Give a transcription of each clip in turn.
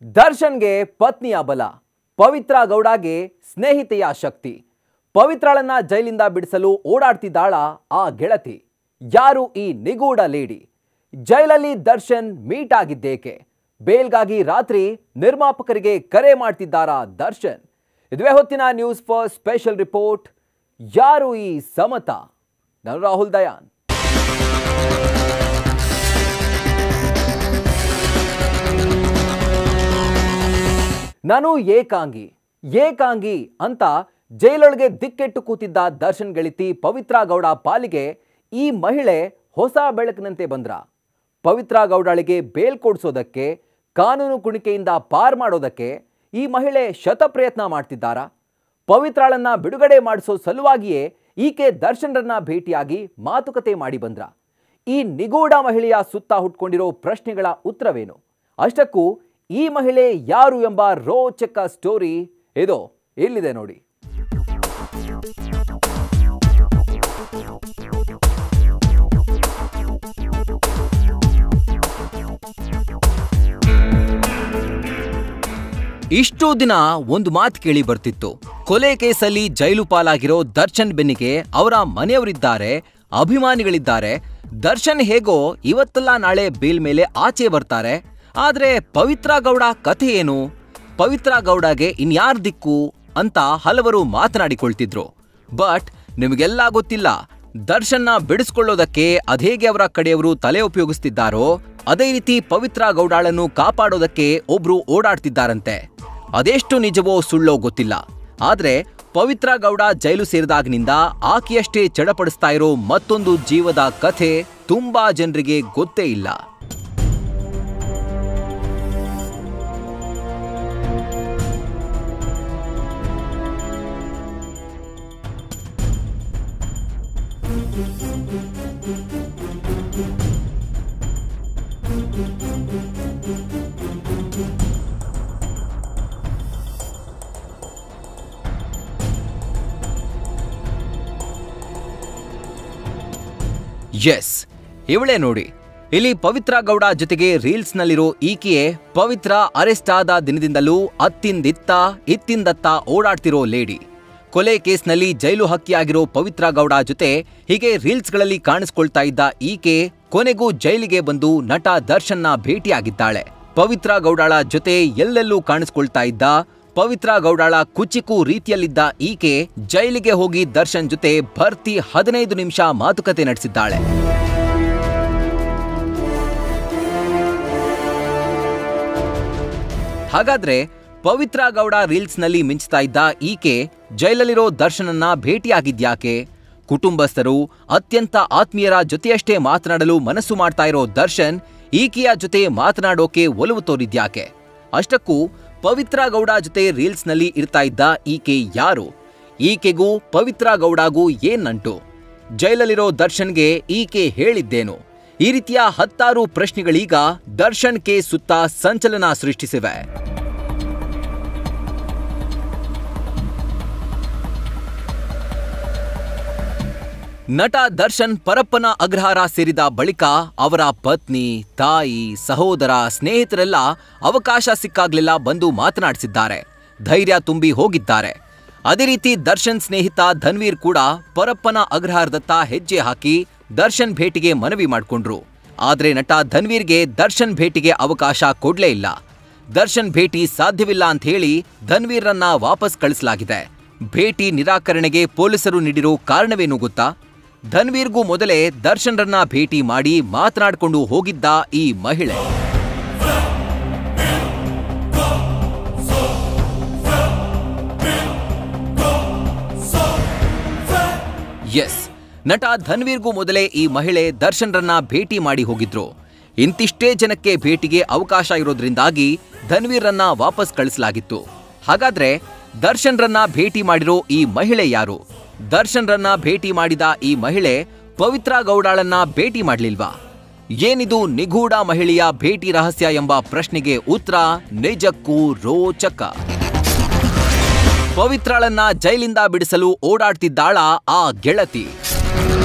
ದರ್ಶನ್ಗೆ ಪತ್ನಿಯ ಬಲ, ಪವಿತ್ರ ಗೌಡಗೆ ಸ್ನೇಹಿತೆಯ ಶಕ್ತಿ. ಪವಿತ್ರಳನ್ನ ಜೈಲಿಂದ ಬಿಡಿಸಲು ಓಡಾಡ್ತಿದ್ದಾಳ ಆ ಗೆಳತಿ. ಯಾರು ಈ ನಿಗೂಢ ಲೇಡಿ? ಜೈಲಲ್ಲಿ ದರ್ಶನ್ ಮೀಟ್ ಆಗಿದ್ದೇಕೆ? ಬೇಲ್ಗಾಗಿ ರಾತ್ರಿ ನಿರ್ಮಾಪಕರಿಗೆ ಕರೆ ಮಾಡ್ತಿದ್ದಾರಾ ದರ್ಶನ್? ಇದುವೇ ಹೊತ್ತಿನ ನ್ಯೂಸ್ ಫಸ್ಟ್ ಸ್ಪೆಷಲ್ ರಿಪೋರ್ಟ್. ಯಾರು ಈ ಸಮತಾ? ನಾನು ರಾಹುಲ್ ದಯಾನ್. ನಾನು ಏಕಾಂಗಿ ಅಂತ ಜೈಲೊಳಗೆ ದಿಕ್ಕೆಟ್ಟು ಕೂತಿದ್ದ ದರ್ಶನ್ ಗೆಳತಿ ಪವಿತ್ರ ಗೌಡ ಪಾಲಿಗೆ ಈ ಮಹಿಳೆ ಹೊಸ ಬೆಳಕಿನಂತೆ ಬಂದ್ರ. ಪವಿತ್ರ ಗೌಡಳಿಗೆ ಬೇಲ್ ಕೊಡಿಸೋದಕ್ಕೆ, ಕಾನೂನು ಕುಣಿಕೆಯಿಂದ ಪಾರ್ ಮಾಡೋದಕ್ಕೆ ಈ ಮಹಿಳೆ ಶತಪ್ರಯತ್ನ ಮಾಡ್ತಿದ್ದಾರಾ? ಪವಿತ್ರಳನ್ನ ಬಿಡುಗಡೆ ಮಾಡಿಸೋ ಸಲುವಾಗಿಯೇ ಈಕೆ ದರ್ಶನ್ರನ್ನ ಭೇಟಿಯಾಗಿ ಮಾತುಕತೆ ಮಾಡಿ ಬಂದ್ರ. ಈ ನಿಗೂಢ ಮಹಿಳೆಯ ಸುತ್ತ ಹುಟ್ಕೊಂಡಿರೋ ಪ್ರಶ್ನೆಗಳ ಉತ್ತರವೇನು? ಅಷ್ಟಕ್ಕೂ ಈ ಮಹಿಳೆ ಯಾರು ಎಂಬ ರೋಚಕ ಸ್ಟೋರಿ ಇದು ಇಲ್ಲಿದೆ ನೋಡಿ. ಇಷ್ಟು ದಿನ ಒಂದು ಮಾತು ಕೇಳಿ ಬರ್ತಿತ್ತು. ಕೊಲೆ ಕೇಸಲ್ಲಿ ಜೈಲು ಪಾಲಾಗಿರೋ ದರ್ಶನ್ ಬೆನ್ನಿಗೆ ಅವರ ಮನೆಯವರಿದ್ದಾರೆ, ಅಭಿಮಾನಿಗಳಿದ್ದಾರೆ. ದರ್ಶನ್ ಹೇಗೋ ಇವತ್ತಲ್ಲ ನಾಳೆ ಬೇಲ್ ಮೇಲೆ ಆಚೆ ಬರ್ತಾರೆ. ಆದ್ರೆ ಪವಿತ್ರ ಗೌಡ ಕಥೆ ಏನು? ಪವಿತ್ರ ಗೌಡಗೆ ಇನ್ಯಾರ ದಿಕ್ಕು ಅಂತ ಹಲವರು ಮಾತನಾಡಿಕೊಳ್ತಿದ್ರು. ಬಟ್ ನಿಮಗೆಲ್ಲ ಗೊತ್ತಿಲ್ಲ, ದರ್ಶನ್ನ ಬಿಡಿಸ್ಕೊಳ್ಳೋದಕ್ಕೆ ಅದೇಗೆ ಅವರ ಕಡೆಯವರು ತಲೆ ಉಪಯೋಗಿಸ್ತಿದ್ದಾರೋ ಅದೇ ರೀತಿ ಪವಿತ್ರ ಗೌಡಳನ್ನು ಕಾಪಾಡೋದಕ್ಕೆ ಒಬ್ರು ಓಡಾಡ್ತಿದ್ದಾರಂತೆ. ಅದೆಷ್ಟು ನಿಜವೋ ಸುಳ್ಳೋ ಗೊತ್ತಿಲ್ಲ. ಆದ್ರೆ ಪವಿತ್ರ ಗೌಡ ಜೈಲು ಸೇರಿದಾಗಿನಿಂದ ಆಕೆಯಷ್ಟೇ ಚಡಪಡಿಸ್ತಾ ಇರೋ ಮತ್ತೊಂದು ಜೀವದ ಕಥೆ ತುಂಬಾ ಜನರಿಗೆ ಗೊತ್ತೇ ಇಲ್ಲ. ಎಸ್, ಇವಳೇ ನೋಡಿ. ಇಲ್ಲಿ ಪವಿತ್ರ ಗೌಡ ಜೊತೆಗೆ ರೀಲ್ಸ್ ನಲ್ಲಿರೋ ಈಕೆಯೇ ಪವಿತ್ರ ಅರೆಸ್ಟ್ ಆದ ದಿನದಿಂದಲೂ ಇತ್ತಿಂದತ್ತ ಓಡಾಡ್ತಿರೋ ಲೇಡಿ. ಕೊಲೆ ಕೇಸ್ನಲ್ಲಿ ಜೈಲು ಹಕ್ಕಿಯಾಗಿರೋ ಪವಿತ್ರ ಗೌಡ ಜೊತೆ ಹೀಗೆ ರೀಲ್ಸ್ಗಳಲ್ಲಿ ಕಾಣಿಸ್ಕೊಳ್ತಾ ಇದ್ದ ಈಕೆ ಕೊನೆಗೂ ಜೈಲಿಗೆ ಬಂದು ನಟ ದರ್ಶನ್ನ ಭೇಟಿಯಾಗಿದ್ದಾಳೆ. ಪವಿತ್ರ ಗೌಡಳ ಜೊತೆ ಎಲ್ಲೆಲ್ಲೂ ಕಾಣಿಸ್ಕೊಳ್ತಾ ಇದ್ದ, ಪವಿತ್ರ ಗೌಡಳ ಕುಚಿಕು ರೀತಿಯಲ್ಲಿದ್ದ ಈಕೆ ಜೈಲಿಗೆ ಹೋಗಿ ದರ್ಶನ್ ಜೊತೆ ಭರ್ತಿ 15 ನಿಮಿಷ ಮಾತುಕತೆ ನಡೆಸಿದ್ದಾಳೆ. ಹಾಗಾದ್ರೆ ಪವಿತ್ರ ಗೌಡ ರೀಲ್ಸ್ನಲ್ಲಿ ಮಿಂಚ್ತಾ ಇದ್ದ ಈಕೆ ಜೈಲಲ್ಲಿರೋ ದರ್ಶನನ್ನ ಭೇಟಿಯಾಗಿದ್ಯಾಕೆ? ಕುಟುಂಬಸ್ಥರು, ಅತ್ಯಂತ ಆತ್ಮೀಯರ ಜೊತೆಯಷ್ಟೇ ಮಾತನಾಡಲು ಮನಸ್ಸು ಮಾಡ್ತಾ ಇರೋ ದರ್ಶನ್ ಈಕೆಯ ಜೊತೆ ಮಾತನಾಡೋಕೆ ಒಲವು ತೋರಿದ್ಯಾಕೆ? ಅಷ್ಟಕ್ಕೂ ಪವಿತ್ರ ಗೌಡ ಜೊತೆ ರೀಲ್ಸ್ನಲ್ಲಿ ಇರ್ತಾ ಇದ್ದ ಈಕೆ ಯಾರು? ಈಕೆಗೂ ಪವಿತ್ರ ಗೌಡಗೂ ಏನ್ ನಂಟು? ಜೈಲಲ್ಲಿರೋ ದರ್ಶನ್ಗೆ ಈಕೆ ಹೇಳಿದ್ದೇನು? ಈ ರೀತಿಯ 10 ಪ್ರಶ್ನೆಗಳೀಗ ದರ್ಶನ್ ಕೇಸ್ ಸುತ್ತ ಸಂಚಲನ ಸೃಷ್ಟಿಸಿವೆ. ನಟ ದರ್ಶನ್ ಪರಪ್ಪನ ಅಗ್ರಹಾರ ಸೇರಿದ ಬಳಿಕ ಅವರ ಪತ್ನಿ, ತಾಯಿ, ಸಹೋದರ, ಸ್ನೇಹಿತರೆಲ್ಲ ಅವಕಾಶ ಸಿಕ್ಕಾಗ್ಲೆಲ್ಲ ಬಂದು ಮಾತನಾಡಿಸಿದ್ದಾರೆ, ಧೈರ್ಯ ತುಂಬಿ ಹೋಗಿದ್ದಾರೆ. ಅದೇ ರೀತಿ ದರ್ಶನ್ ಸ್ನೇಹಿತ ಧನ್ವೀರ್ ಕೂಡ ಪರಪ್ಪನ ಅಗ್ರಹಾರದತ್ತ ಹೆಜ್ಜೆ ಹಾಕಿ ದರ್ಶನ್ ಭೇಟಿಗೆ ಮನವಿ ಮಾಡಿಕೊಂಡ್ರು. ಆದ್ರೆ ನಟ ಧನ್ವೀರ್ಗೆ ದರ್ಶನ್ ಭೇಟಿಗೆ ಅವಕಾಶ ಕೊಡ್ಲೇ ಇಲ್ಲ. ದರ್ಶನ್ ಭೇಟಿ ಸಾಧ್ಯವಿಲ್ಲ ಅಂತ ಹೇಳಿ ಧನ್ವೀರ್ರನ್ನ ವಾಪಸ್ ಕಳಿಸಲಾಗಿದೆ. ಭೇಟಿ ನಿರಾಕರಣೆಗೆ ಪೊಲೀಸರು ನೀಡಿರೋ ಕಾರಣವೇನು ಗೊತ್ತಾ? ಧನ್ವೀರ್ಗೂ ಮೊದಲೇ ದರ್ಶನ್ರನ್ನ ಭೇಟಿ ಮಾಡಿ ಮಾತನಾಡಿಕೊಂಡು ಹೋಗಿದ್ದ ಈ ಮಹಿಳೆ. ಎಸ್, ನಟ ಧನ್ವೀರ್ಗೂ ಮೊದಲೇ ಈ ಮಹಿಳೆ ದರ್ಶನ್ರನ್ನ ಭೇಟಿ ಮಾಡಿ ಹೋಗಿದ್ರು. ಇಂತಿಷ್ಟೇ ಜನಕ್ಕೆ ಭೇಟಿಗೆ ಅವಕಾಶ ಇರೋದ್ರಿಂದಾಗಿ ಧನ್ವೀರ್ರನ್ನ ವಾಪಸ್ ಕಳಿಸಲಾಗಿತ್ತು. ಹಾಗಾದ್ರೆ ದರ್ಶನ್ರನ್ನ ಭೇಟಿ ಮಾಡಿರೋ ಈ ಮಹಿಳೆ ಯಾರು? ದರ್ಶನ್ರನ್ನ ಭೇಟಿ ಮಾಡಿದ ಈ ಮಹಿಳೆ ಪವಿತ್ರ ಗೌಡಳನ್ನ ಭೇಟಿ ಮಾಡ್ಲಿಲ್ವಾ? ಏನಿದು ನಿಗೂಢ ಮಹಿಳೆಯ ಭೇಟಿ ರಹಸ್ಯ ಎಂಬ ಪ್ರಶ್ನೆಗೆ ಉತ್ತರ ನಿಜಕ್ಕೂ ರೋಚಕ. ಪವಿತ್ರಳನ್ನ ಜೈಲಿಂದ ಬಿಡಿಸಲು ಓಡಾಡ್ತಿದ್ದಾಳ ಆ ಗೆಳತಿ.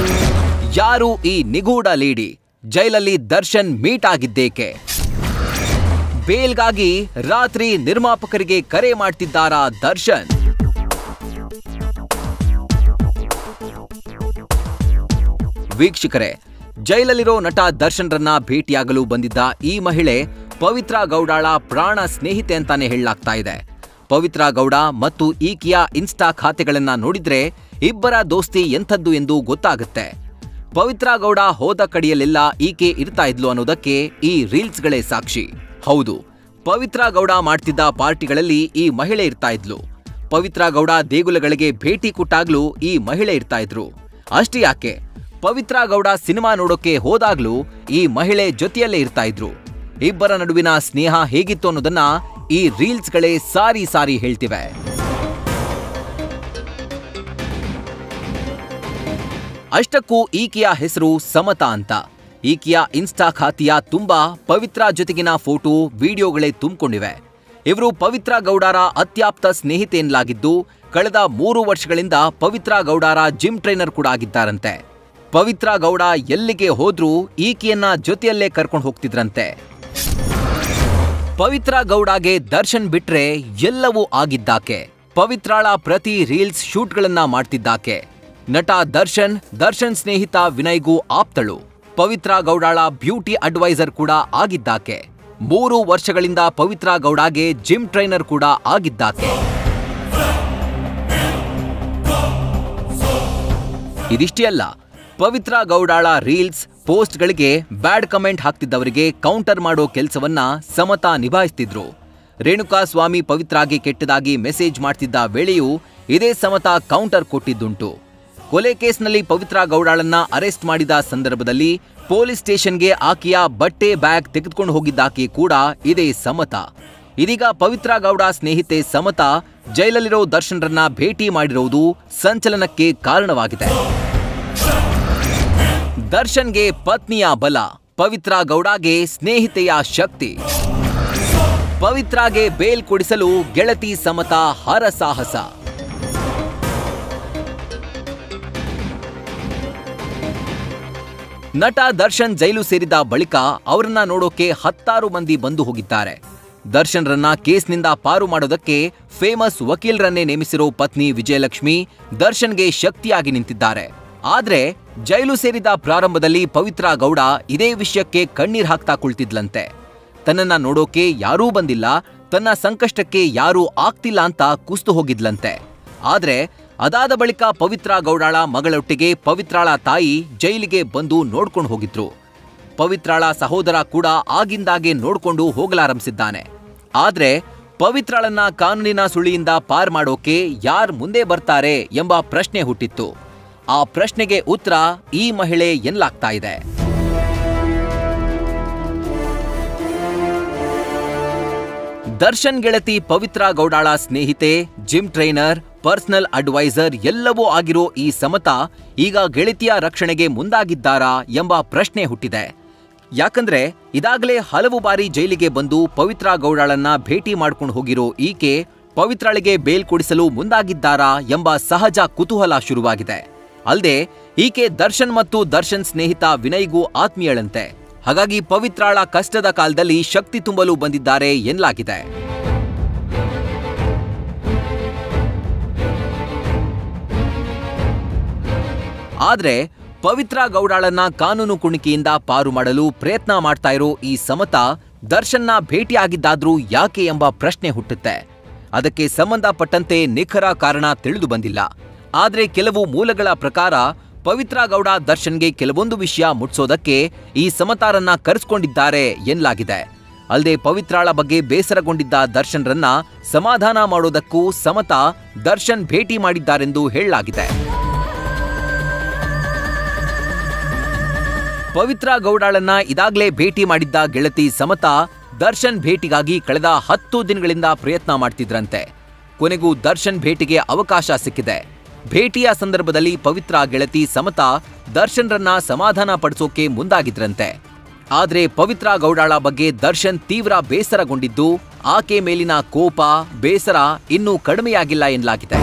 ಯಾರು ಈ ನಿಗೂಢ ಲೇಡಿ? ಜೈಲಲ್ಲಿ ದರ್ಶನ್ ಮೀಟ್ ಆಗಿದ್ದೇಕೆ? ಬೇಲ್ಗಾಗಿ ರಾತ್ರಿ ನಿರ್ಮಾಪಕರಿಗೆ ಕರೆ ಮಾಡ್ತಿದ್ದಾರಾ ದರ್ಶನ್? ವೀಕ್ಷಕರೇ, ಜೈಲಲ್ಲಿರೋ ನಟ ದರ್ಶನ್ರನ್ನ ಭೇಟಿಯಾಗಲು ಬಂದಿದ್ದ ಈ ಮಹಿಳೆ ಪವಿತ್ರ ಗೌಡಾಳ ಪ್ರಾಣ ಸ್ನೇಹಿತೆ ಅಂತಾನೆ ಹೇಳಲಾಗ್ತಾ ಇದೆ. ಪವಿತ್ರ ಗೌಡ ಮತ್ತು ಈಕೆಯ ಇನ್ಸ್ಟಾ ಖಾತೆಗಳನ್ನ ನೋಡಿದ್ರೆ ಇಬ್ಬರ ದೋಸ್ತಿ ಎಂಥದ್ದು ಎಂದು ಗೊತ್ತಾಗುತ್ತೆ. ಪವಿತ್ರ ಗೌಡ ಹೋದ ಕಡೆಯಲ್ಲೆಲ್ಲ ಈಕೆ ಇರ್ತಾ ಇದ್ಲು ಅನ್ನೋದಕ್ಕೆ ಈ ರೀಲ್ಸ್ಗಳೇ ಸಾಕ್ಷಿ. ಹೌದು, ಪವಿತ್ರ ಗೌಡ ಮಾಡ್ತಿದ್ದ ಪಾರ್ಟಿಗಳಲ್ಲಿ ಈ ಮಹಿಳೆ ಇರ್ತಾ ಇದ್ಲು. ಪವಿತ್ರ ಗೌಡ ದೇಗುಲಗಳಿಗೆ ಭೇಟಿ ಕೊಟ್ಟಾಗ್ಲೂ ಈ ಮಹಿಳೆ ಇರ್ತಾ ಇದ್ರು. ಅಷ್ಟೇ ಯಾಕೆ, ಪವಿತ್ರ ಗೌಡ ಸಿನಿಮಾ ನೋಡೋಕೆ ಹೋದಾಗ್ಲೂ ಈ ಮಹಿಳೆ ಜೊತೆಯಲ್ಲೇ ಇರ್ತಾ ಇದ್ರು. ಇಬ್ಬರ ನಡುವಿನ ಸ್ನೇಹ ಹೇಗಿತ್ತು ಅನ್ನೋದನ್ನ ಈ ರೀಲ್ಸ್ಗಳೇ ಸಾರಿ ಸಾರಿ ಹೇಳ್ತಿವೆ. ಅಷ್ಟಕ್ಕೂ ಈಕೆಯ ಹೆಸರು ಸಮತಾ ಅಂತ. ಈಕೆಯ ಇನ್ಸ್ಟಾ ಖಾತೆಯ ತುಂಬಾ ಪವಿತ್ರ ಜೊತೆಗಿನ ಫೋಟೋ ವಿಡಿಯೋಗಳೇ ತುಂಬಿಕೊಂಡಿವೆ. ಇವರು ಪವಿತ್ರ ಗೌಡರ ಅತ್ಯಾಪ್ತ ಸ್ನೇಹಿತೆ ಎನ್ನಲಾಗಿದ್ದು, ಕಳೆದ 3 ವರ್ಷಗಳಿಂದ ಪವಿತ್ರ ಗೌಡರ ಜಿಮ್ ಟ್ರೈನರ್ ಕೂಡ ಆಗಿದ್ದಾರಂತೆ. ಪವಿತ್ರ ಗೌಡ ಎಲ್ಲಿಗೆ ಹೋದ್ರೂ ಈಕೆಯನ್ನ ಜೊತೆಯಲ್ಲೇ ಕರ್ಕೊಂಡು ಹೋಗ್ತಿದ್ರಂತೆ. ಪವಿತ್ರ ಗೌಡಗೆ ದರ್ಶನ್ ಬಿಟ್ರೆ ಎಲ್ಲವೂ ಆಗಿದ್ದಾಕೆ. ಪವಿತ್ರಾಳ ಪ್ರತಿ ರೀಲ್ಸ್ ಶೂಟ್ಗಳನ್ನ ಮಾಡ್ತಿದ್ದಾಕೆ. ನಟ ದರ್ಶನ್ ಸ್ನೇಹಿತ ವಿನಯ್ಗೂ ಆಪ್ತಳು. ಪವಿತ್ರ ಗೌಡಾಳ ಬ್ಯೂಟಿ ಅಡ್ವೈಸರ್ ಕೂಡ ಆಗಿದ್ದಾಕೆ. 3 ವರ್ಷಗಳಿಂದ ಪವಿತ್ರ ಗೌಡಗೆ ಜಿಮ್ ಟ್ರೈನರ್ ಕೂಡ ಆಗಿದ್ದಾಕೆ. ಇದಿಷ್ಟೇ ಅಲ್ಲ, ಪವಿತ್ರ ಗೌಡಾಳ ರೀಲ್ಸ್ ಪೋಸ್ಟ್ಗಳಿಗೆ ಬ್ಯಾಡ್ ಕಮೆಂಟ್ ಹಾಕ್ತಿದ್ದವರಿಗೆ ಕೌಂಟರ್ ಮಾಡೋ ಕೆಲಸವನ್ನ ಸಮತಾ ನಿಭಾಯಿಸ್ತಿದ್ರು. ರೇಣುಕಾ ಸ್ವಾಮಿ ಪವಿತ್ರಾಗೆ ಕೆಟ್ಟದಾಗಿ ಮೆಸೇಜ್ ಮಾಡ್ತಿದ್ದ ವೇಳೆಯೂ ಇದೇ ಸಮತಾ ಕೌಂಟರ್ ಕೊಟ್ಟಿದ್ದುಂಟು. ಕೊಲೆ ಕೇಸ್ನಲ್ಲಿ ಪವಿತ್ರ ಗೌಡಾಳನ್ನ ಅರೆಸ್ಟ್ ಮಾಡಿದ ಸಂದರ್ಭದಲ್ಲಿ ಪೊಲೀಸ್ ಸ್ಟೇಷನ್ಗೆ ಆಕೆಯ ಬಟ್ಟೆ ಬ್ಯಾಗ್ ತೆಗೆದುಕೊಂಡು ಹೋಗಿದ್ದಾಕೆ ಕೂಡ ಇದೇ ಸಮತಾ. ಇದೀಗ ಪವಿತ್ರ ಗೌಡ ಸ್ನೇಹಿತೆ ಸಮತಾ ಜೈಲಲ್ಲಿರೋ ದರ್ಶನ್ರನ್ನ ಭೇಟಿ ಮಾಡಿರುವುದು ಸಂಚಲನಕ್ಕೆ ಕಾರಣವಾಗಿದೆ. ದರ್ಶನ್ಗೆ ಪತ್ನಿಯ ಬಲ, ಪವಿತ್ರ ಗೌಡಗೆ ಸ್ನೇಹಿತೆಯ ಶಕ್ತಿ. ಪವಿತ್ರಾಗೆ ಬೇಲ್ ಕೊಡಿಸಲು ಗೆಳತಿ ಸಮತಾ ಹರಸಾಹಸ. ನಟ ದರ್ಶನ್ ಜೈಲು ಸೇರಿದ ಬಳಿಕ ಅವರನ್ನ ನೋಡೋಕೆ 10 ಮಂದಿ ಬಂದು ಹೋಗಿದ್ದಾರೆ. ದರ್ಶನ್ರನ್ನ ಕೇಸ್ನಿಂದ ಪಾರು ಮಾಡೋದಕ್ಕೆ ಫೇಮಸ್ ವಕೀಲರನ್ನೇ ನೇಮಿಸಿರೋ ಪತ್ನಿ ವಿಜಯಲಕ್ಷ್ಮಿ ದರ್ಶನ್ಗೆ ಶಕ್ತಿಯಾಗಿ ನಿಂತಿದ್ದಾರೆ. ಆದ್ರೆ ಜೈಲು ಸೇರಿದ ಪ್ರಾರಂಭದಲ್ಲಿ ಪವಿತ್ರ ಗೌಡ ಇದೇ ವಿಷಯಕ್ಕೆ ಕಣ್ಣೀರ್ ಹಾಕ್ತಾ ಕುಳಿತಿದ್ಲಂತೆ. ತನ್ನನ್ನ ನೋಡೋಕೆ ಯಾರೂ ಬಂದಿಲ್ಲ, ತನ್ನ ಸಂಕಷ್ಟಕ್ಕೆ ಯಾರೂ ಆಗ್ತಿಲ್ಲ ಅಂತ ಕುಸ್ತು ಹೋಗಿದ್ಲಂತೆ. ಆದ್ರೆ ಅದಾದ ಬಳಿಕ ಪವಿತ್ರ ಗೌಡಾಳ ಮಗಳೊಟ್ಟಿಗೆ ಪವಿತ್ರಾಳ ತಾಯಿ ಜೈಲಿಗೆ ಬಂದು ನೋಡ್ಕೊಂಡು ಹೋಗಿದ್ರು. ಪವಿತ್ರಾಳ ಸಹೋದರ ಕೂಡ ಆಗಿಂದಾಗೆ ನೋಡ್ಕೊಂಡು ಹೋಗಲಾರಂಭಿಸಿದ್ದಾನೆ. ಆದ್ರೆ ಪವಿತ್ರಾಳನ್ನ ಕಾನೂನಿನ ಸುಳಿಯಿಂದ ಪಾರ್ ಮಾಡೋಕೆ ಯಾರ್ ಮುಂದೆ ಬರ್ತಾರೆ ಎಂಬ ಪ್ರಶ್ನೆ ಹುಟ್ಟಿತ್ತು. ಆ ಪ್ರಶ್ನೆಗೆ ಉತ್ತರ ಈ ಮಹಿಳೆ ಎನ್ನಲಾಗ್ತಾ ಇದೆ. ದರ್ಶನ್ ಗೆಳತಿ ಪವಿತ್ರ ಗೌಡಾಳ ಸ್ನೇಹಿತೆ, ಜಿಮ್ ಟ್ರೈನರ್, ಪರ್ಸನಲ್ ಅಡ್ವೈಸರ್ ಎಲ್ಲವೂ ಆಗಿರೋ ಈ ಸಮತಾ ಈಗ ಗೆಳತಿಯ ರಕ್ಷಣೆಗೆ ಮುಂದಾಗಿದ್ದಾರಾ ಎಂಬ ಪ್ರಶ್ನೆ ಹುಟ್ಟಿದೆ. ಯಾಕಂದ್ರೆ ಇದಾಗಲೇ ಹಲವು ಬಾರಿ ಜೈಲಿಗೆ ಬಂದು ಪವಿತ್ರ ಗೌಡಾಳನ್ನ ಭೇಟಿ ಮಾಡ್ಕೊಂಡು ಹೋಗಿರೋ ಈಕೆ ಪವಿತ್ರಾಳಿಗೆ ಬೇಲ್ ಕೊಡಿಸಲು ಮುಂದಾಗಿದ್ದಾರಾ ಎಂಬ ಸಹಜ ಕುತೂಹಲ ಶುರುವಾಗಿದೆ. ಅಲ್ಲದೆ ಈಕೆ ದರ್ಶನ್ ಮತ್ತು ದರ್ಶನ್ ಸ್ನೇಹಿತ ವಿನಯ್ಗೂ ಆತ್ಮೀಯಳಂತೆ. ಹಾಗಾಗಿ ಪವಿತ್ರಾಳ ಕಷ್ಟದ ಕಾಲದಲ್ಲಿ ಶಕ್ತಿ ತುಂಬಲು ಬಂದಿದ್ದಾರೆ ಎನ್ನಲಾಗಿದೆ. ಆದ್ರೆ ಪವಿತ್ರ ಗೌಡಾಳನ್ನ ಕಾನೂನು ಕುಣಿಕೆಯಿಂದ ಪಾರು ಮಾಡಲು ಪ್ರಯತ್ನ ಮಾಡ್ತಾ ಇರೋ ಈ ಸಮತಾ ದರ್ಶನ್ನ ಭೇಟಿಯಾಗಿದ್ದಾದ್ರೂ ಯಾಕೆ ಎಂಬ ಪ್ರಶ್ನೆ ಹುಟ್ಟುತ್ತೆ. ಅದಕ್ಕೆ ಸಂಬಂಧಪಟ್ಟಂತೆ ನಿಖರ ಕಾರಣ ತಿಳಿದು ಬಂದಿಲ್ಲ. ಆದ್ರೆ ಕೆಲವು ಮೂಲಗಳ ಪ್ರಕಾರ ಪವಿತ್ರ ಗೌಡ ದರ್ಶನ್ಗೆ ಕೆಲವೊಂದು ವಿಷಯ ಮುಟ್ಸೋದಕ್ಕೆ ಈ ಸಮತಾರನ್ನ ಕರೆಸ್ಕೊಂಡಿದ್ದಾರೆ ಎನ್ನಲಾಗಿದೆ. ಅಲ್ಲದೆ ಪವಿತ್ರಾಳ ಬಗ್ಗೆ ಬೇಸರಗೊಂಡಿದ್ದ ದರ್ಶನ್ರನ್ನ ಸಮಾಧಾನ ಮಾಡೋದಕ್ಕೂ ಸಮತಾ ದರ್ಶನ್ ಭೇಟಿ ಮಾಡಿದ್ದಾರೆಂದು ಹೇಳಲಾಗಿದೆ. ಪವಿತ್ರ ಗೌಡಾಳನ್ನ ಇದಾಗಲೇ ಭೇಟಿ ಮಾಡಿದ್ದ ಗೆಳತಿ ಸಮತಾ ದರ್ಶನ್ ಭೇಟಿಗಾಗಿ ಕಳೆದ 10 ದಿನಗಳಿಂದ ಪ್ರಯತ್ನ ಮಾಡ್ತಿದ್ರಂತೆ. ಕೊನೆಗೂ ದರ್ಶನ್ ಭೇಟಿಗೆ ಅವಕಾಶ ಸಿಕ್ಕಿದೆ. ಭೇಟಿಯ ಸಂದರ್ಭದಲ್ಲಿ ಪವಿತ್ರ ಗೆಳತಿ ಸಮತಾ ದರ್ಶನ್ರನ್ನ ಸಮಾಧಾನ ಪಡಿಸೋಕೆ ಮುಂದಾಗಿದ್ರಂತೆ. ಆದ್ರೆ ಪವಿತ್ರ ಗೌಡಾಳ ಬಗ್ಗೆ ದರ್ಶನ್ ತೀವ್ರ ಬೇಸರಗೊಂಡಿದ್ದು, ಆಕೆ ಮೇಲಿನ ಕೋಪ, ಬೇಸರ ಇನ್ನೂ ಕಡಿಮೆಯಾಗಿಲ್ಲ ಎನ್ನಲಾಗಿದೆ.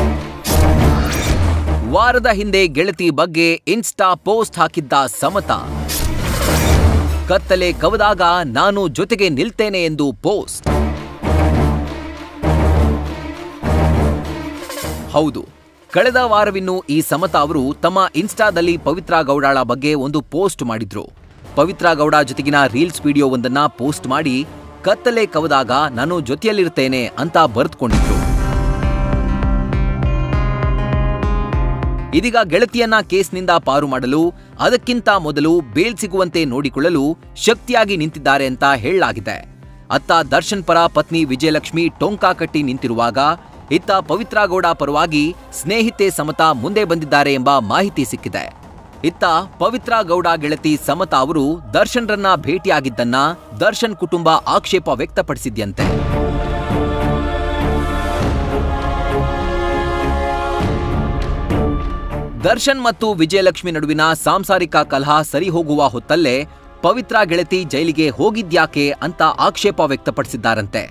ವಾರದ ಹಿಂದೆ ಗೆಳತಿ ಬಗ್ಗೆ ಇನ್ಸ್ಟಾ ಪೋಸ್ಟ್ ಹಾಕಿದ್ದ ಸಮತಾ ಕತ್ತಲೆ ಕವದಾಗ ನಾನು ಜೊತೆಗೆ ನಿಲ್ತೇನೆ ಎಂದು ಪೋಸ್ಟ್. ಹೌದು, ಕಳೆದ ವಾರವಿನ್ನೂ ಈ ಸಮತಾ ಅವರು ತಮ್ಮ ಇನ್ಸ್ಟಾದಲ್ಲಿ ಪವಿತ್ರಾ ಗೌಡಳ ಬಗ್ಗೆ ಒಂದು ಪೋಸ್ಟ್ ಮಾಡಿದ್ರು. ಪವಿತ್ರಾ ಗೌಡ ಜೊತೆಗಿನ ರೀಲ್ಸ್ ವಿಡಿಯೋವೊಂದನ್ನ ಪೋಸ್ಟ್ ಮಾಡಿ ಕತ್ತಲೆ ಕವದಾಗ ನಾನು ಜೊತೆಯಲ್ಲಿರ್ತೇನೆ ಅಂತ ಬರೆದುಕೊಂಡಿದ್ರು. ಇದೀಗ ಗೆಳತಿಯನ್ನ ಕೇಸ್ನಿಂದ ಪಾರು ಮಾಡಲು ಅದಕ್ಕಿಂತ ಮೊದಲು ಬೇಲ್ ಸಿಗುವಂತೆ ನೋಡಿಕೊಳ್ಳಲು ಶಕ್ತಿಯಾಗಿ ನಿಂತಿದ್ದಾರೆ ಅಂತ ಹೇಳಲಾಗಿದೆ. ಅತ್ತ ದರ್ಶನ್ ಪರ ಪತ್ನಿ ವಿಜಯಲಕ್ಷ್ಮಿ ಟೊಂಕ ಕಟ್ಟಿ ನಿಂತಿರುವಾಗ ಇತ್ತ ಪವಿತ್ರಾ ಗೌಡ ಪರವಾಗಿ ಸ್ನೇಹಿತೆ ಸಮತಾ ಮುಂದೆ ಬಂದಿದ್ದಾರೆ ಎಂಬ ಮಾಹಿತಿ ಸಿಕ್ಕಿದೆ. ಇತ್ತ ಪವಿತ್ರಾ ಗೌಡ ಗೆಳತಿ ಸಮತಾ ಅವರು ದರ್ಶನ್ರನ್ನ ಭೇಟಿಯಾಗಿದ್ದನ್ನ ದರ್ಶನ್ ಕುಟುಂಬ ಆಕ್ಷೇಪ ವ್ಯಕ್ತಪಡಿಸಿದ್ಯಂತೆ. ದರ್ಶನ್ ಮತ್ತು ವಿಜಯಲಕ್ಷ್ಮಿ ನಡುವಿನ ಸಾಂಸಾರಿಕ ಕಲಹ ಸರಿ ಹೋಗುವ ಹೊತ್ತಲ್ಲೇ ಪವಿತ್ರಾ ಗೆಳತಿ ಜೈಲಿಗೆ ಹೋಗಿದ್ಯಾಕೆ ಅಂತ ಆಕ್ಷೇಪ ವ್ಯಕ್ತಪಡಿಸಿದ್ದಾರಂತೆ.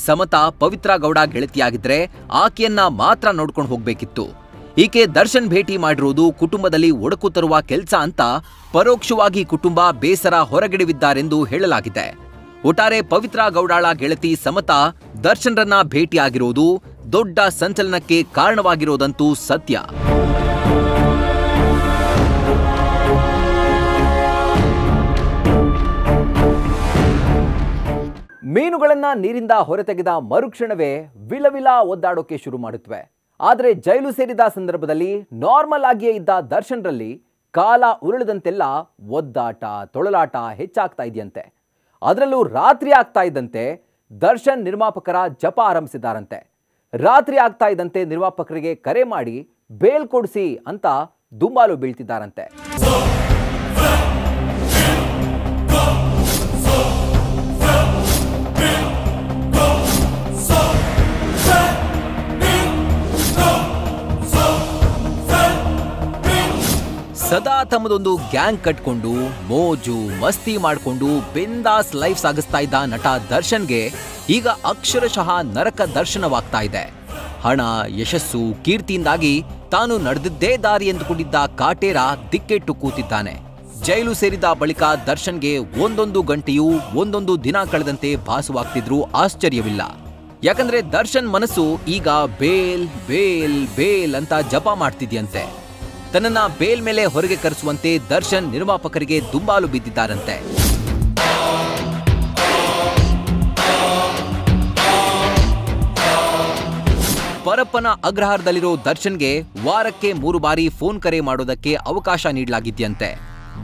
ಸಮತಾ ಪವಿತ್ರಾ ಗೌಡ ಗೆಳತಿಯಾಗಿದ್ರೆ ಆಕೆಯನ್ನ ಮಾತ್ರ ನೋಡ್ಕೊಂಡು ಹೋಗ್ಬೇಕಿತ್ತು. ಈಕೆ ದರ್ಶನ್ ಭೇಟಿ ಮಾಡಿರುವುದು ಕುಟುಂಬದಲ್ಲಿ ಒಡಕು ತರುವ ಕೆಲಸ ಅಂತ ಪರೋಕ್ಷವಾಗಿ ಕುಟುಂಬ ಬೇಸರ ಹೊರಗಿಡವಿದ್ದಾರೆಂದು ಹೇಳಲಾಗಿದೆ. ಒಟ್ಟಾರೆ ಪವಿತ್ರಾ ಗೌಡಳ ಗೆಳತಿ ಸಮತಾ ದರ್ಶನ್ರನ್ನ ಭೇಟಿಯಾಗಿರುವುದು ದೊಡ್ಡ ಸಂಚಲನಕ್ಕೆ ಕಾರಣವಾಗಿರೋದಂತೂ ಸತ್ಯ. ಮೀನುಗಳನ್ನ ನೀರಿಂದ ಹೊರತೆಗೆದ ಮರುಕ್ಷಣವೇ ವಿಲವಿಲ ಒದ್ದಾಡೋಕೆ ಶುರು ಮಾಡುತ್ತವೆ. ಆದರೆ ಜೈಲು ಸೇರಿದ ಸಂದರ್ಭದಲ್ಲಿ ನಾರ್ಮಲ್ ಆಗಿಯೇ ಇದ್ದ ದರ್ಶನ್ರಲ್ಲಿ ಕಾಲ ಉರುಳದಂತೆಲ್ಲ ಒದ್ದಾಟ ತೊಳಲಾಟ ಹೆಚ್ಚಾಗ್ತಾ ಇದೆಯಂತೆ. ಅದರಲ್ಲೂ ರಾತ್ರಿ ಆಗ್ತಾ ಇದ್ದಂತೆ ದರ್ಶನ್ ನಿರ್ಮಾಪಕರ ಜಪ ಆರಂಭಿಸಿದ್ದಾರಂತೆ. ರಾತ್ರಿ ಆಗ್ತಾ ಇದ್ದಂತೆ ನಿರ್ಮಾಪಕರಿಗೆ ಕರೆ ಮಾಡಿ ಬೇಲ್ ಕೊಡಿಸಿ ಅಂತ ದುಂಬಾಲು ಬೀಳ್ತಿದ್ದಾರಂತೆ. ಸದಾ ತಮ್ಮದೊಂದು ಗ್ಯಾಂಗ್ ಕಟ್ಕೊಂಡು ಮೋಜು ಮಸ್ತಿ ಮಾಡಿಕೊಂಡು ಬಿಂದಾಸ್ ಲೈಫ್ ಸಾಗಿಸ್ತಾ ಇದ್ದ ನಟ ದರ್ಶನ್ಗೆ ಈಗ ಅಕ್ಷರಶಃ ನರಕ ದರ್ಶನವಾಗ್ತಾ ಇದೆ. ಹಣ, ಯಶಸ್ಸು, ಕೀರ್ತಿಯಿಂದಾಗಿ ತಾನು ನಡೆದಿದ್ದೇ ದಾರಿ ಎಂದುಕೊಂಡಿದ್ದ ಕಾಟೇರ ದಿಕ್ಕೆಟ್ಟು ಕೂತಿದ್ದಾನೆ. ಜೈಲು ಸೇರಿದ ಬಳಿಕ ದರ್ಶನ್ಗೆ ಒಂದೊಂದು ಗಂಟೆಯೂ ಒಂದೊಂದು ದಿನ ಕಳೆದಂತೆ ಭಾಸವಾಗ್ತಿದ್ರೂ ಆಶ್ಚರ್ಯವಿಲ್ಲ. ಯಾಕಂದ್ರೆ ದರ್ಶನ್ ಮನಸ್ಸು ಈಗ ಬೇಲ್ ಬೇಲ್ ಬೇಲ್ ಅಂತ ಜಪ ಮಾಡ್ತಿದ್ಯಂತೆ. ತನ್ನನ್ನ ಬೇಲ್ ಮೇಲೆ ಹೊರಗೆ ಕರೆಸುವಂತೆ ದರ್ಶನ್ ನಿರ್ಮಾಪಕರಿಗೆ ದುಂಬಾಲು ಬಿದ್ದಿದ್ದಾರಂತೆ. ಪರಪ್ಪನ ಅಗ್ರಹಾರದಲ್ಲಿರೋ ದರ್ಶನ್ಗೆ ವಾರಕ್ಕೆ 3 ಬಾರಿ ಫೋನ್ ಕರೆ ಮಾಡೋದಕ್ಕೆ ಅವಕಾಶ ನೀಡಲಾಗಿದ್ಯಂತೆ.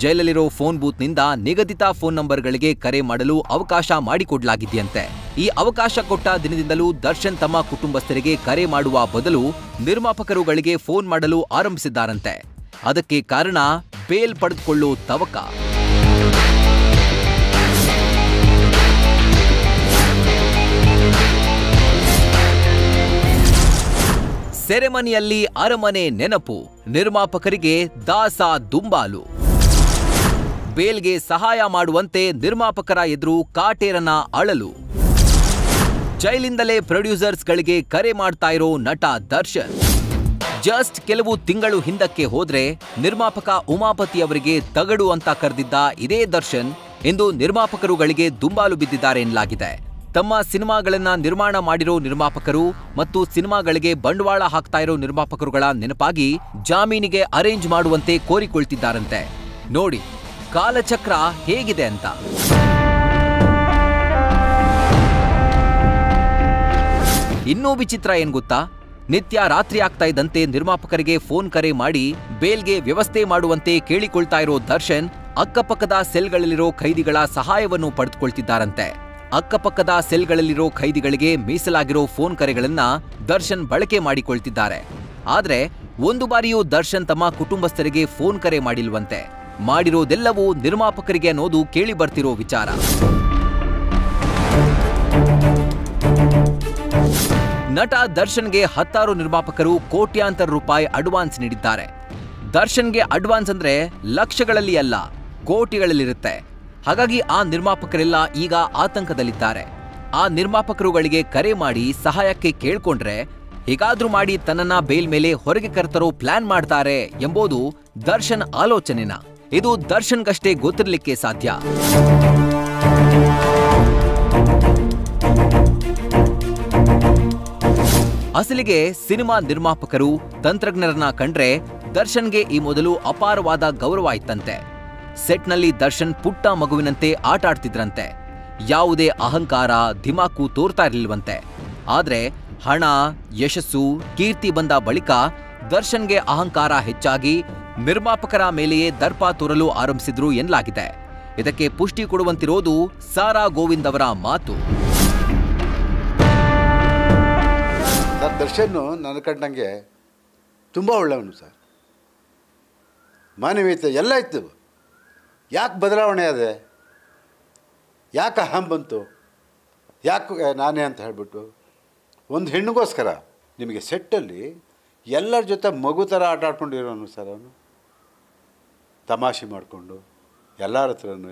ಜೈಲಲ್ಲಿರೋ ಫೋನ್ ಬೂತ್ನಿಂದ ನಿಗದಿತ ಫೋನ್ ನಂಬರ್ಗಳಿಗೆ ಕರೆ ಮಾಡಲು ಅವಕಾಶ ಮಾಡಿಕೊಡ್ಲಾಗಿದೆಯಂತೆ. ಈ ಅವಕಾಶ ಕೊಟ್ಟ ದಿನದಿಂದಲೂ ದರ್ಶನ್ ತಮ್ಮ ಕುಟುಂಬಸ್ಥರಿಗೆ ಕರೆ ಮಾಡುವ ಬದಲು ನಿರ್ಮಾಪಕರುಗಳಿಗೆ ಫೋನ್ ಮಾಡಲು ಆರಂಭಿಸಿದ್ದಾರಂತೆ. ಅದಕ್ಕೆ ಕಾರಣ ಬೇಲ್ ಪಡೆದುಕೊಳ್ಳೋ ತವಕ. ಸೆರೆಮನಿಯಲ್ಲಿ ಅರಮನೆ ನೆನಪು, ನಿರ್ಮಾಪಕರಿಗೆ ದಾಸ ದುಂಬಾಲು. ಬೇಲ್ಗೆ ಸಹಾಯ ಮಾಡುವಂತೆ ನಿರ್ಮಾಪಕರ ಎದುರು ಕಾಟೇರನ ಅಳಲು. ಜೈಲಿಂದಲೇ ಪ್ರೊಡ್ಯೂಸರ್ಸ್ಗಳಿಗೆ ಕರೆ ಮಾಡ್ತಾ ಇರೋ ನಟ ದರ್ಶನ್. ಜಸ್ಟ್ ಕೆಲವು ತಿಂಗಳು ಹಿಂದಕ್ಕೆ ಹೋದ್ರೆ ನಿರ್ಮಾಪಕ ಉಮಾಪತಿ ಅವರಿಗೆ ತಗಡು ಅಂತ ಕರೆದಿದ್ದ ಇದೇ ದರ್ಶನ್ ಇಂದು ನಿರ್ಮಾಪಕರುಗಳಿಗೆ ದುಂಬಾಲು ಬಿದ್ದಿದ್ದಾರೆ ಎನ್ನಲಾಗಿದೆ. ತಮ್ಮ ಸಿನಿಮಾಗಳನ್ನ ನಿರ್ಮಾಣ ಮಾಡಿರೋ ನಿರ್ಮಾಪಕರು ಮತ್ತು ಸಿನಿಮಾಗಳಿಗೆ ಬಂಡವಾಳ ಹಾಕ್ತಾ ಇರೋ ನಿರ್ಮಾಪಕರುಗಳ ನೆನಪಾಗಿ ಜಾಮೀನಿಗೆ ಅರೇಂಜ್ ಮಾಡುವಂತೆ ಕೋರಿಕೊಳ್ತಿದ್ದಾರಂತೆ. ನೋಡಿ ಕಾಲಚಕ್ರ ಹೇಗಿದೆ ಅಂತ. ಇನ್ನೂ ವಿಚಿತ್ರ ಏನ್ ಗೊತ್ತಾ? ನಿತ್ಯ ರಾತ್ರಿ ಆಗ್ತಾ ಇದ್ದಂತೆ ನಿರ್ಮಾಪಕರಿಗೆ ಫೋನ್ ಕರೆ ಮಾಡಿ ಬೇಲ್ಗೆ ವ್ಯವಸ್ಥೆ ಮಾಡುವಂತೆ ಕೇಳಿಕೊಳ್ತಾ ಇರೋ ದರ್ಶನ್ ಅಕ್ಕಪಕ್ಕದ ಸೆಲ್ಗಳಲ್ಲಿರೋ ಖೈದಿಗಳ ಸಹಾಯವನ್ನು ಪಡೆದುಕೊಳ್ತಿದ್ದಾರಂತೆ. ಅಕ್ಕಪಕ್ಕದ ಸೆಲ್ಗಳಲ್ಲಿರೋ ಖೈದಿಗಳಿಗೆ ಮೀಸಲಾಗಿರೋ ಫೋನ್ ಕರೆಗಳನ್ನ ದರ್ಶನ್ ಬಳಕೆ ಮಾಡಿಕೊಳ್ತಿದ್ದಾರೆ. ಆದ್ರೆ ಒಂದು ಬಾರಿಯೂ ದರ್ಶನ್ ತಮ್ಮ ಕುಟುಂಬಸ್ಥರಿಗೆ ಫೋನ್ ಕರೆ ಮಾಡಿಲ್ವಂತೆ. ಮಾಡಿರೋದೆಲ್ಲವೂ ನಿರ್ಮಾಪಕರಿಗೆ ಅನ್ನೋದು ಕೇಳಿ ಬರ್ತಿರೋ ವಿಚಾರ. ನಟ ದರ್ಶನ್ಗೆ 10 ನಿರ್ಮಾಪಕರು ಕೋಟ್ಯಾಂತರ ರೂಪಾಯಿ ಅಡ್ವಾನ್ಸ್ ನೀಡಿದ್ದಾರೆ. ದರ್ಶನ್ಗೆ ಅಡ್ವಾನ್ಸ್ ಅಂದ್ರೆ ಲಕ್ಷಗಳಲ್ಲಿ ಅಲ್ಲ, ಕೋಟಿಗಳಲ್ಲಿರುತ್ತೆ. ಹಾಗಾಗಿ ಆ ನಿರ್ಮಾಪಕರೆಲ್ಲ ಈಗ ಆತಂಕದಲ್ಲಿದ್ದಾರೆ. ಆ ನಿರ್ಮಾಪಕರುಗಳಿಗೆ ಕರೆ ಮಾಡಿ ಸಹಾಯಕ್ಕೆ ಕೇಳ್ಕೊಂಡ್ರೆ ಹೇಗಾದ್ರೂ ಮಾಡಿ ತನ್ನನ್ನ ಬೇಲ್ ಮೇಲೆ ಹೊರಗೆ ಕರೆತರೋ ಪ್ಲಾನ್ ಮಾಡ್ತಾರೆ ಎಂಬುದು ದರ್ಶನ್ ಆಲೋಚನೆನಾ? ಇದು ದರ್ಶನ್ಗಷ್ಟೇ ಗೊತ್ತಿರಲಿಕ್ಕೆ ಸಾಧ್ಯ. ಅಸಲಿಗೆ ಸಿನಿಮಾ ನಿರ್ಮಾಪಕರು ತಂತ್ರಜ್ಞರನ್ನ ಕಂಡ್ರೆ ದರ್ಶನ್ಗೆ ಈ ಮೊದಲು ಅಪಾರವಾದ ಗೌರವ ಇತ್ತಂತೆ. ಸೆಟ್ನಲ್ಲಿ ದರ್ಶನ್ ಪುಟ್ಟ ಮಗುವಿನಂತೆ ಆಟ ಆಡ್ತಿದ್ರಂತೆ. ಯಾವುದೇ ಅಹಂಕಾರ ಧಿಮಾಕು ತೋರ್ತಾ ಇರಲಿಲ್ವಂತೆ. ಆದ್ರೆ ಹಣ, ಯಶಸ್ಸು, ಕೀರ್ತಿ ಬಂದ ಬಳಿಕ ದರ್ಶನ್ಗೆ ಅಹಂಕಾರ ಹೆಚ್ಚಾಗಿ ನಿರ್ಮಾಪಕರ ಮೇಲೆಯೇ ದರ್ಪ ತೋರಲು ಆರಂಭಿಸಿದ್ರು ಎನ್ನಲಾಗಿದೆ. ಇದಕ್ಕೆ ಪುಷ್ಟಿ ಕೊಡುವಂತಿರೋದು ಸಾರಾ ಗೋವಿಂದ್ ಅವರ ಮಾತು. ಸರ್, ದರ್ಶನ್ ನನ್ನ ಕಂಡಂಗೆ ತುಂಬ ಒಳ್ಳೆಯವನು ಸರ್. ಮಾನವೀಯತೆ ಎಲ್ಲ ಇತ್ತು. ಯಾಕೆ ಬದಲಾವಣೆ ಅದೇ? ಯಾಕೆ ಅಹಂ ಬಂತು? ಯಾಕೆ ನಾನೇ ಅಂತ ಹೇಳಿಬಿಟ್ಟು ಒಂದು ಹೆಣ್ಣಿಗೋಸ್ಕರ ನಿಮಗೆ ಸೆಟ್ಟಲ್ಲಿ ಎಲ್ಲರ ಜೊತೆ ಮಗು ಥರ ಆಟ ಆಡ್ಕೊಂಡಿರೋನು ಸರ್. ಅವನು ತಮಾಷೆ ಮಾಡಿಕೊಂಡು ಎಲ್ಲರ ಹತ್ರನೂ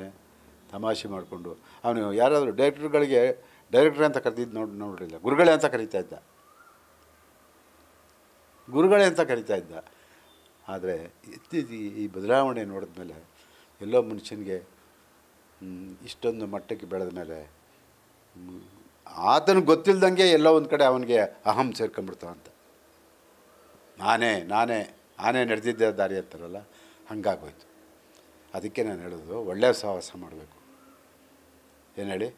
ತಮಾಷೆ ಮಾಡಿಕೊಂಡು ಅವನು ಯಾರಾದರೂ ಡೈರೆಕ್ಟ್ರ್ ಅಂತ ಕರೆದಿದ್ದು ನೋಡಿಲ್ಲ, ಗುರುಗಳೇ ಅಂತ ಕರೀತಾ ಇದ್ದ. ಆದರೆ ಈ ಬದಲಾವಣೆ ನೋಡಿದ ಮೇಲೆ ಎಲ್ಲೋ ಮನುಷ್ಯನಿಗೆ ಇಷ್ಟೊಂದು ಮಟ್ಟಕ್ಕೆ ಬೆಳೆದ ಮೇಲೆ ಆತನಿಗೆ ಗೊತ್ತಿಲ್ಲದಂಗೆ ಎಲ್ಲೋ ಒಂದು ಕಡೆ ಅವನಿಗೆ ಅಹಂ ಸೇರ್ಕೊಂಡ್ಬಿಡ್ತಾವಂತ. ನಾನೇ ನಡೆದಿದ್ದೆ ದಾರಿ ಅಂತಾರಲ್ಲ, ಹಂಗಾಗೋಯ್ತು. ಅದಕ್ಕೆ ನಾನು ಹೇಳೋದು, ಒಳ್ಳೆಯ ಸಹವಾಸ ಮಾಡಬೇಕು. ಏನು ಹೇಳಿ,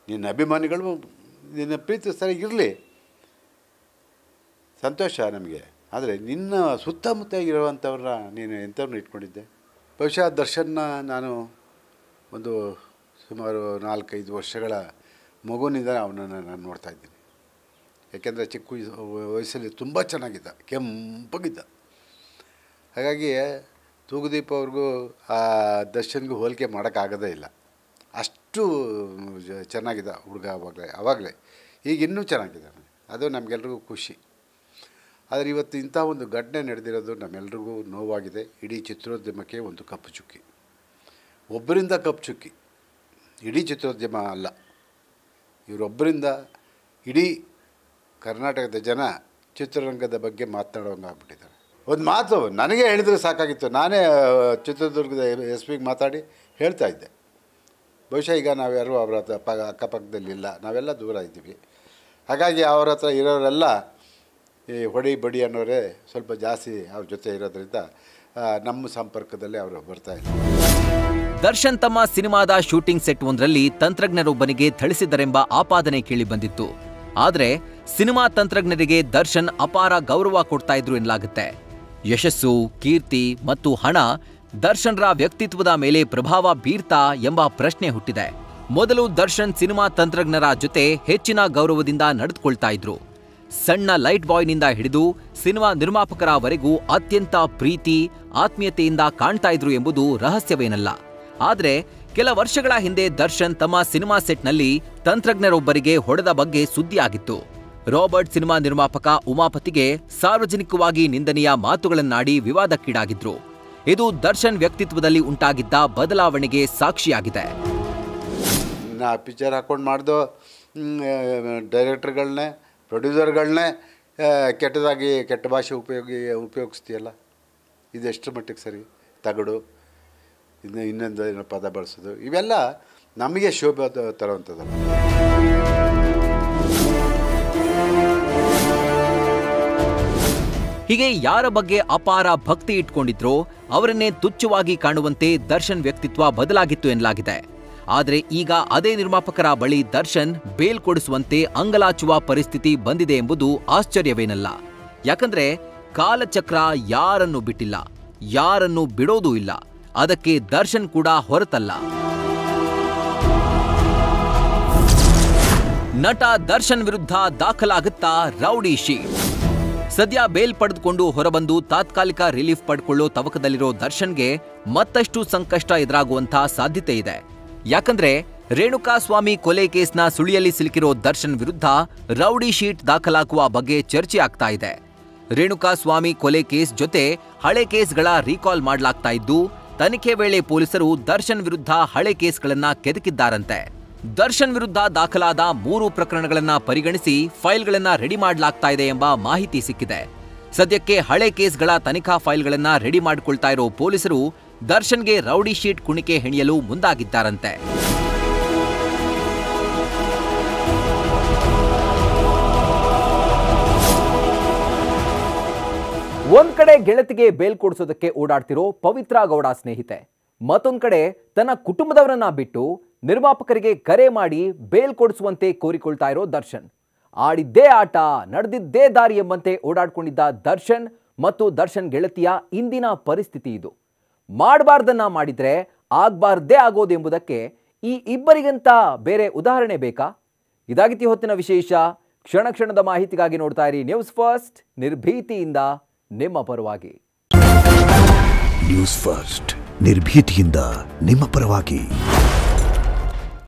ನಿನ್ನ ಅಭಿಮಾನಿಗಳು ನಿನ್ನ ಪ್ರೀತಿ ಸರಿಗಿರಲಿ, ಸಂತೋಷ ನಮಗೆ. ಆದರೆ ನಿನ್ನ ಸುತ್ತಮುತ್ತ ಇರುವಂಥವ್ರನ್ನ ನೀನು ಎಂಥವ್ರನ್ನ ಇಟ್ಕೊಂಡಿದ್ದೆ? ಬಹುಶಃ ದರ್ಶನ್ನ ನಾನು ಒಂದು ಸುಮಾರು 4-5 ವರ್ಷಗಳ ಮಗುವಿನಿಂದ ಅವನನ್ನು ನಾನು ನೋಡ್ತಾ ಇದ್ದೀನಿ. ಯಾಕೆಂದರೆ ಚಿಕ್ಕ ವಯಸ್ಸಲ್ಲಿ ತುಂಬ ಚೆನ್ನಾಗಿದ್ದ, ಕೆಂಪಗಿದ್ದ. ಹಾಗಾಗಿ ತೂಗುದೀಪ ಅವ್ರಿಗೂ ಆ ದರ್ಶನ್ಗೂ ಹೋಲಿಕೆ ಮಾಡೋಕ್ಕಾಗೋದೇ ಇಲ್ಲ. ಅಷ್ಟು ಚೆನ್ನಾಗಿದ್ದ ಹುಡುಗ ಆವಾಗಲೇ. ಈಗ ಇನ್ನೂ ಚೆನ್ನಾಗಿದ್ದಾನೆ, ಅದು ನಮಗೆಲ್ರಿಗೂ ಖುಷಿ. ಆದರೆ ಇವತ್ತು ಇಂಥ ಒಂದು ಘಟನೆ ನಡೆದಿರೋದು ನಮ್ಮೆಲ್ರಿಗೂ ನೋವಾಗಿದೆ. ಇಡೀ ಚಿತ್ರೋದ್ಯಮಕ್ಕೆ ಒಂದು ಕಪ್ಪು ಚುಕ್ಕಿ, ಒಬ್ಬರಿಂದ ಕಪ್ಪು ಚುಕ್ಕಿ. ಇಡೀ ಚಿತ್ರೋದ್ಯಮ ಅಲ್ಲ, ಇವರೊಬ್ಬರಿಂದ ಇಡೀ ಕರ್ನಾಟಕದ ಜನ ಚಿತ್ರರಂಗದ ಬಗ್ಗೆ ಮಾತನಾಡೋಂಗಾಗ್ಬಿಟ್ಟಿದ್ದಾರೆ. ಒಂದು ಮಾತು ನನಗೆ ಹೇಳಿದರೆ ಸಾಕಾಗಿತ್ತು. ನಾನೇ ಚಿತ್ರದುರ್ಗದ SP ಮಾತಾಡಿ ಹೇಳ್ತಾ ಇದ್ದೆ. ಬಹುಶಃ ಈಗ ನಾವ್ಯಾರು ಅವರ ಅಕ್ಕಪಕ್ಕದಲ್ಲಿಲ್ಲ, ನಾವೆಲ್ಲ ದೂರ ಇದ್ದೀವಿ. ಹಾಗಾಗಿ ಅವ್ರ ಹತ್ರ ಇರೋರೆಲ್ಲ ಈ ಹೊಡಿ ಬಡಿ ಅನ್ನೋರೇ ಸ್ವಲ್ಪ ಜಾಸ್ತಿ ಅವ್ರ ಜೊತೆ ಇರೋದ್ರಿಂದ ನಮ್ಮ ಸಂಪರ್ಕದಲ್ಲಿ ಅವರು ಬರ್ತಾ ಇಲ್ಲ. ದರ್ಶನ್ ತಮ್ಮ ಸಿನಿಮಾದ ಶೂಟಿಂಗ್ ಸೆಟ್ ಒಂದರಲ್ಲಿ ತಂತ್ರಜ್ಞರೊಬ್ಬನಿಗೆ ಥಳಿಸಿದ್ದರೆಂಬ ಆಪಾದನೆ ಕೇಳಿಬಂದಿತ್ತು. ಆದರೆ ಸಿನಿಮಾ ತಂತ್ರಜ್ಞರಿಗೆ ದರ್ಶನ್ ಅಪಾರ ಗೌರವ ಕೊಡ್ತಾ ಇದ್ರು ಎನ್ನಲಾಗುತ್ತೆ. ಯಶಸ್ಸು, ಕೀರ್ತಿ ಮತ್ತು ಹಣ ದರ್ಶನ್ರ ವ್ಯಕ್ತಿತ್ವದ ಮೇಲೆ ಪ್ರಭಾವ ಬೀರ್ತಾ ಎಂಬ ಪ್ರಶ್ನೆ ಹುಟ್ಟಿದೆ. ಮೊದಲು ದರ್ಶನ್ ಸಿನಿಮಾ ತಂತ್ರಜ್ಞರ ಜೊತೆ ಹೆಚ್ಚಿನ ಗೌರವದಿಂದ ನಡೆದುಕೊಳ್ತಾ ಇದ್ರು. ಸಣ್ಣ ಲೈಟ್ ಬಾಯ್ನಿಂದ ಹಿಡಿದು ಸಿನಿಮಾ ನಿರ್ಮಾಪಕರವರೆಗೂ ಅತ್ಯಂತ ಪ್ರೀತಿ, ಆತ್ಮೀಯತೆಯಿಂದ ಕಾಣ್ತಾ ಇದ್ರು ಎಂಬುದು ರಹಸ್ಯವೇನಲ್ಲ. ಆದರೆ ಕೆಲ ವರ್ಷಗಳ ಹಿಂದೆ ದರ್ಶನ್ ತಮ್ಮ ಸಿನಿಮಾ ಸೆಟ್ನಲ್ಲಿ ತಂತ್ರಜ್ಞರೊಬ್ಬರಿಗೆ ಹೊಡೆದ ಬಗ್ಗೆ ಸುದ್ದಿಯಾಗಿತ್ತು. ರಾಬರ್ಟ್ ಸಿನಿಮಾ ನಿರ್ಮಾಪಕ ಉಮಾಪತಿಗೆ ಸಾರ್ವಜನಿಕವಾಗಿ ನಿಂದನೀಯ ಮಾತುಗಳನ್ನಾಡಿ ವಿವಾದಕ್ಕೀಡಾಗಿದ್ರು. ಇದು ದರ್ಶನ್ ವ್ಯಕ್ತಿತ್ವದಲ್ಲಿ ಉಂಟಾಗಿದ್ದ ಬದಲಾವಣೆಗೆ ಸಾಕ್ಷಿಯಾಗಿದೆ. ಪಿಕ್ಚರ್ ಹಾಕೊಂಡು ಮಾಡ್ದೋ ಡೈರೆಕ್ಟರ್ಗಳನ್ನೇ, ಪ್ರೊಡ್ಯೂಸರ್ಗಳನ್ನೇ ಕೆಟ್ಟ ಭಾಷೆ ಉಪಯೋಗಿಸ್ತೀಯಲ್ಲ, ಇದೆಷ್ಟು ಮಟ್ಟಿಗೆ ಸರಿ? ತಗಡು, ಇನ್ನೊಂದು ಪದ ಬಳಸೋದು, ಇವೆಲ್ಲ ನಮಗೆ ಶೋಭೆ ತರುವಂಥದ್ದಲ್ಲ. ಹೀಗೆ ಯಾರ ಬಗ್ಗೆ ಅಪಾರ ಭಕ್ತಿ ಇಟ್ಕೊಂಡಿದ್ರೋ ಅವರನ್ನೇ ತುಚ್ಛವಾಗಿ ಕಾಣುವಂತೆ ದರ್ಶನ್ ವ್ಯಕ್ತಿತ್ವ ಬದಲಾಗಿತ್ತು ಎನ್ನಲಾಗಿದೆ. ಆದರೆ ಈಗ ಅದೇ ನಿರ್ಮಾಪಕರ ಬಳಿ ದರ್ಶನ್ ಬೇಲ್ ಕೊಡಿಸುವಂತೆ ಅಂಗಲಾಚುವ ಪರಿಸ್ಥಿತಿ ಬಂದಿದೆ ಎಂಬುದು ಆಶ್ಚರ್ಯವೇನಲ್ಲ. ಯಾಕಂದ್ರೆ ಕಾಲಚಕ್ರ ಯಾರನ್ನು ಬಿಟ್ಟಿಲ್ಲ, ಯಾರನ್ನು ಬಿಡೋದೂ ಇಲ್ಲ. ಅದಕ್ಕೆ ದರ್ಶನ್ ಕೂಡ ಹೊರತಲ್ಲ. ನಟ ದರ್ಶನ್ ವಿರುದ್ಧ ದಾಖಲಾಗುತ್ತಾ ರೌಡಿ ಶೀಟ್. ಸದ್ಯ ಬೇಲ್ ಪಡೆದುಕೊಂಡು ಹೊರಬಂದು ತಾತ್ಕಾಲಿಕ ರಿಲೀಫ್ ಪಡ್ಕೊಳ್ಳೋ ತವಕದಲ್ಲಿರೋ ದರ್ಶನ್ಗೆ ಮತ್ತಷ್ಟು ಸಂಕಷ್ಟ ಎದುರಾಗುವಂಥ ಸಾಧ್ಯತೆ ಇದೆ. ಯಾಕಂದ್ರೆ ರೇಣುಕಾಸ್ವಾಮಿ ಕೊಲೆ ಕೇಸ್ನ ಸುಳಿಯಲ್ಲಿ ಸಿಲುಕಿರೋ ದರ್ಶನ್ ವಿರುದ್ಧ ರೌಡಿ ಶೀಟ್ ದಾಖಲಾಗುವ ಬಗ್ಗೆ ಚರ್ಚೆ ಆಗ್ತಾ ಇದೆ. ರೇಣುಕಾಸ್ವಾಮಿ ಕೊಲೆ ಕೇಸ್ ಜೊತೆ ಹಳೆ ಕೇಸ್ಗಳ ರೀಕಾಲ್ ಮಾಡಲಾಗ್ತಾ ಇದ್ದು, ತನಿಖೆ ವೇಳೆ ಪೊಲೀಸರು ದರ್ಶನ್ ವಿರುದ್ಧ ಹಳೆ ಕೇಸ್ಗಳನ್ನ ಕೆದಕಿದ್ದಾರಂತೆ. ದರ್ಶನ್ ವಿರುದ್ಧ ದಾಖಲಾದ 3 ಪ್ರಕರಣಗಳನ್ನ ಪರಿಗಣಿಸಿ ಫೈಲ್ಗಳನ್ನ ರೆಡಿ ಮಾಡಲಾಗ್ತಾ ಇದೆ ಎಂಬ ಮಾಹಿತಿ ಸಿಕ್ಕಿದೆ. ಸದ್ಯಕ್ಕೆ ಹಳೆ ಕೇಸ್ಗಳ ತನಿಖಾ ಫೈಲ್ಗಳನ್ನ ರೆಡಿ ಮಾಡಿಕೊಳ್ತಾ ಇರೋ ಪೊಲೀಸರು ದರ್ಶನ್ಗೆ ರೌಡಿ ಶೀಟ್ ಕುಣಿಕೆ ಹೆಣಿಯಲು ಮುಂದಾಗಿದ್ದಾರಂತೆ. ಒಂದ್ ಕಡೆ ಗೆಳತಿಗೆ ಬೇಲ್ ಕೊಡಿಸೋದಕ್ಕೆ ಓಡಾಡ್ತಿರೋ ಪವಿತ್ರ ಗೌಡ ಸ್ನೇಹಿತೆ, ಮತ್ತೊಂದ್ ಕಡೆ ತನ್ನ ಕುಟುಂಬದವರನ್ನ ಬಿಟ್ಟು ನಿರ್ಮಾಪಕರಿಗೆ ಕರೆ ಮಾಡಿ ಬೇಲ್ ಕೊಡಿಸುವಂತೆ ಕೋರಿಕೊಳ್ತಾ ಇರೋ ದರ್ಶನ್. ಆಡಿದ್ದೇ ಆಟ ನಡೆದಿದ್ದೇ ದಾರಿ ಎಂಬಂತೆ ಓಡಾಡ್ಕೊಂಡಿದ್ದ ದರ್ಶನ್ ಮತ್ತು ದರ್ಶನ್ ಗೆಳತಿಯ ಇಂದಿನ ಪರಿಸ್ಥಿತಿ ಇದು. ಮಾಡಬಾರ್ದನ್ನ ಮಾಡಿದ್ರೆ ಆಗ್ಬಾರ್ದೇ ಆಗೋದೆಂಬುದಕ್ಕೆ ಈ ಇಬ್ಬರಿಗಂತ ಬೇರೆ ಉದಾಹರಣೆ ಬೇಕಾ? ಇದಾಗಿತಿ ಹೊತ್ತಿನ ವಿಶೇಷ. ಕ್ಷಣ ಕ್ಷಣದ ಮಾಹಿತಿಗಾಗಿ ನೋಡ್ತಾ ಇರಿ ನ್ಯೂಸ್ ಫಸ್ಟ್, ನಿರ್ಭೀತಿಯಿಂದ ನಿಮ್ಮ ಪರವಾಗಿ. ನ್ಯೂಸ್ ಫಸ್ಟ್, ನಿರ್ಭೀತಿಯಿಂದ ನಿಮ್ಮ ಪರವಾಗಿ.